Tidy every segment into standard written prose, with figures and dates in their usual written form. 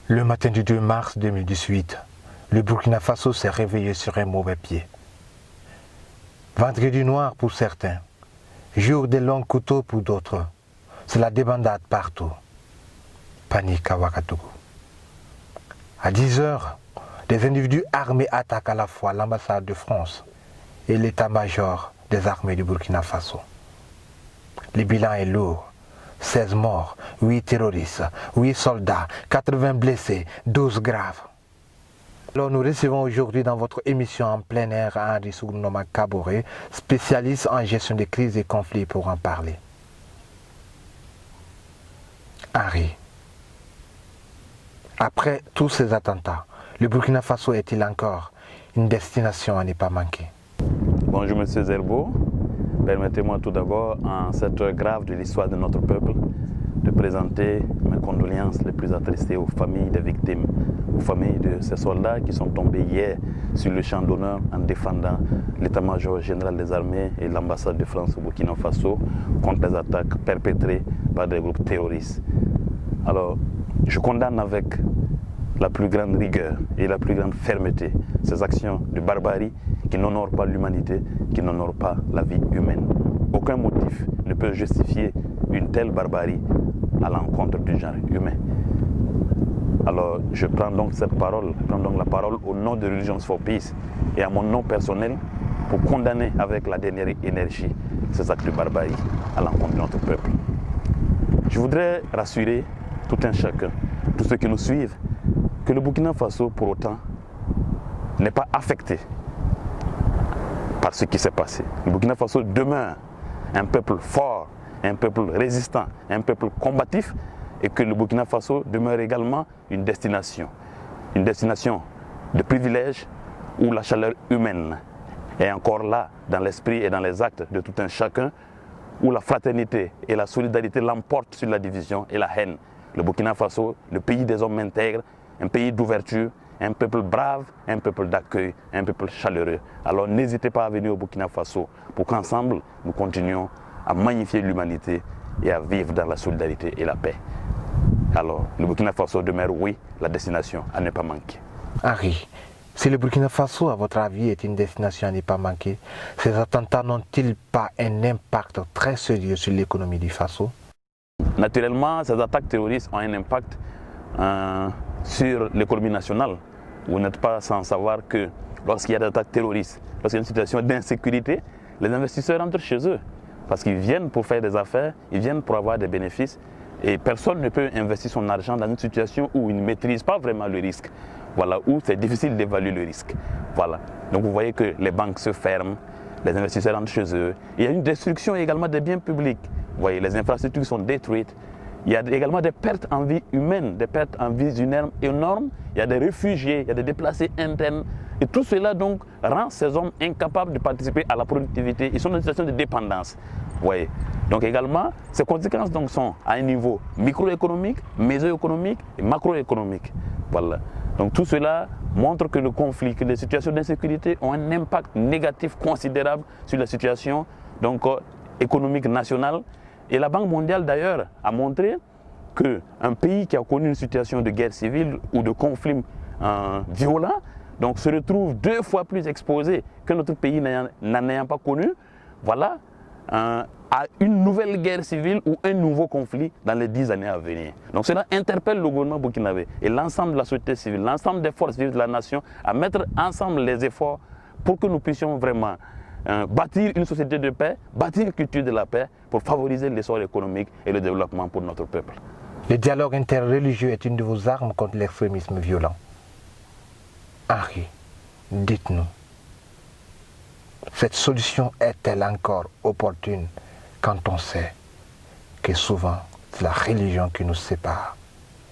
Le matin du 2 mars 2018, le Burkina Faso s'est réveillé sur un mauvais pied. Vendredi noir pour certains, jour des longs couteaux pour d'autres. C'est la débandade partout. Panique à Ouagadougou. À 10 heures, des individus armés attaquent à la fois l'ambassade de France et l'état-major des armées du Burkina Faso. Le bilan est lourd. 16 morts, 8 terroristes, 8 soldats, 80 blessés, 12 graves. Alors nous recevons aujourd'hui dans votre émission en plein air Henri Sougounoma Kaboré, spécialiste en gestion des crises et conflits pour en parler. Henri, après tous ces attentats, le Burkina Faso est-il encore une destination à ne pas manquer? Bonjour Monsieur Zerbo. Permettez-moi tout d'abord, en cette heure grave de l'histoire de notre peuple, de présenter mes condoléances les plus attristées aux familles des victimes, aux familles de ces soldats qui sont tombés hier sur le champ d'honneur en défendant l'état-major général des armées et l'ambassade de France au Burkina Faso contre les attaques perpétrées par des groupes terroristes. Alors, je condamne avec la plus grande rigueur et la plus grande fermeté ces actions de barbarie qui n'honorent pas l'humanité, qui n'honorent pas la vie humaine. Aucun motif ne peut justifier une telle barbarie à l'encontre du genre humain. Alors je prends donc la parole au nom de Religions for Peace et à mon nom personnel pour condamner avec la dernière énergie ces actes de barbarie à l'encontre de notre peuple. Je voudrais rassurer tout un chacun, tous ceux qui nous suivent, que le Burkina Faso, pour autant, n'est pas affecté par ce qui s'est passé. Le Burkina Faso demeure un peuple fort, un peuple résistant, un peuple combatif, et que le Burkina Faso demeure également une destination de privilèges où la chaleur humaine est encore là dans l'esprit et dans les actes de tout un chacun, où la fraternité et la solidarité l'emportent sur la division et la haine. Le Burkina Faso, le pays des hommes intègres, un pays d'ouverture, un peuple brave, un peuple d'accueil, un peuple chaleureux. Alors n'hésitez pas à venir au Burkina Faso pour qu'ensemble nous continuions à magnifier l'humanité et à vivre dans la solidarité et la paix. Alors le Burkina Faso demeure, oui, la destination à ne pas manquer. Henri, si le Burkina Faso, à votre avis, est une destination à ne pas manquer, ces attentats n'ont-ils pas un impact très sérieux sur l'économie du Faso? Naturellement, ces attaques terroristes ont un impact sur l'économie nationale. Vous n'êtes pas sans savoir que lorsqu'il y a des attaques terroristes, lorsqu'il y a une situation d'insécurité, les investisseurs rentrent chez eux parce qu'ils viennent pour faire des affaires, ils viennent pour avoir des bénéfices et personne ne peut investir son argent dans une situation où il ne maîtrise pas vraiment le risque. Voilà, où c'est difficile d'évaluer le risque. Voilà. Donc vous voyez que les banques se ferment, les investisseurs rentrent chez eux. Il y a une destruction également des biens publics. Vous voyez, les infrastructures sont détruites. Il y a également des pertes en vie humaine, des pertes en vie humaine énormes. Il y a des réfugiés, il y a des déplacés internes. Et tout cela donc rend ces hommes incapables de participer à la productivité. Ils sont dans une situation de dépendance. Vous voyez. Donc également, ces conséquences donc sont à un niveau microéconomique, mésoéconomique et macroéconomique. Voilà. Donc tout cela montre que le conflit, que les situations d'insécurité ont un impact négatif considérable sur la situation donc, économique nationale. Et la Banque mondiale d'ailleurs a montré qu'un pays qui a connu une situation de guerre civile ou de conflit violent donc, se retrouve 2 fois plus exposé que notre pays n'en ayant pas connu, voilà, à une nouvelle guerre civile ou un nouveau conflit dans les 10 années à venir. Donc cela interpelle le gouvernement burkinabé et l'ensemble de la société civile, l'ensemble des forces vives de la nation à mettre ensemble les efforts pour que nous puissions vraiment bâtir une société de paix, bâtir une culture de la paix pour favoriser l'essor économique et le développement pour notre peuple. Le dialogue interreligieux est une de vos armes contre l'extrémisme violent. Henri, dites-nous, cette solution est-elle encore opportune quand on sait que souvent c'est la religion qui nous sépare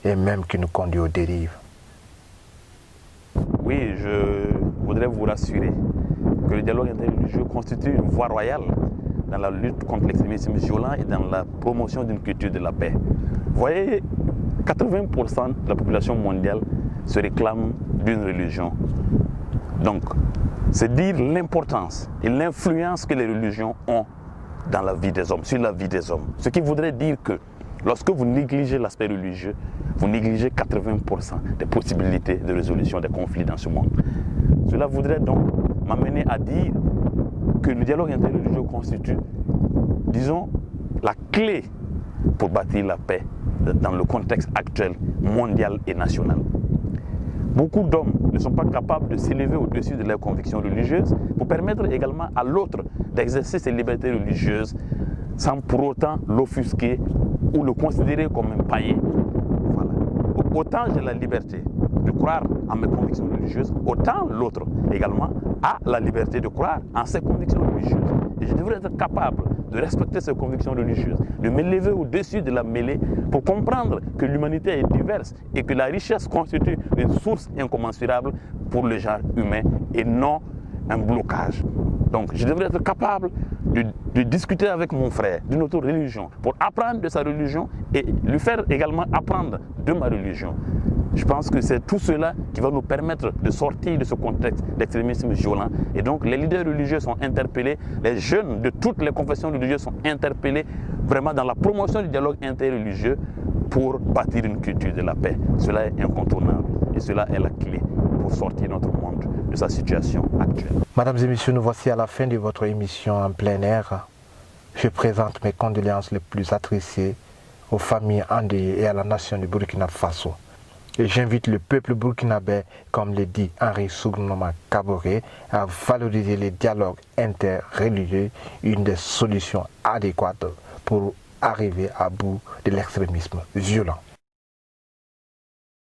et même qui nous conduit aux dérives? Oui, je voudrais vous rassurer que le dialogue interreligieux constitue une voie royale dans la lutte contre l'extrémisme violent et dans la promotion d'une culture de la paix. Vous voyez, 80% de la population mondiale se réclame d'une religion. Donc, c'est dire l'importance et l'influence que les religions ont dans la vie des hommes, sur la vie des hommes. Ce qui voudrait dire que Lorsque vous négligez l'aspect religieux, vous négligez 80% des possibilités de résolution des conflits dans ce monde. Cela voudrait donc m'amener à dire que le dialogue interreligieux constitue, disons, la clé pour bâtir la paix dans le contexte actuel mondial et national. Beaucoup d'hommes ne sont pas capables de s'élever au-dessus de leurs convictions religieuses pour permettre également à l'autre d'exercer ses libertés religieuses sans pour autant l'offusquer ou le considérer comme un païen. Voilà. Autant j'ai la liberté de croire en mes convictions religieuses, autant l'autre également a la liberté de croire en ses convictions religieuses. Et je devrais être capable de respecter ses convictions religieuses, de m'élever au-dessus de la mêlée pour comprendre que l'humanité est diverse et que la richesse constitue une source incommensurable pour le genre humain et non un blocage. Donc je devrais être capable de discuter avec mon frère d'une autre religion pour apprendre de sa religion et lui faire également apprendre de ma religion. Je pense que c'est tout cela qui va nous permettre de sortir de ce contexte d'extrémisme violent. Et donc les leaders religieux sont interpellés, les jeunes de toutes les confessions religieuses sont interpellés vraiment dans la promotion du dialogue interreligieux pour bâtir une culture de la paix. Cela est incontournable et cela est la clé pour sortir notre monde de sa situation actuelle. Mesdames et messieurs, nous voici à la fin de votre émission en plein air. Je présente mes condoléances les plus attristées aux familles endeuillées et à la nation du Burkina Faso. Et j'invite le peuple burkinabé, comme le dit Henri Sougounoma Kaboré, à valoriser les dialogues interreligieux, une des solutions adéquates pour arriver à bout de l'extrémisme violent.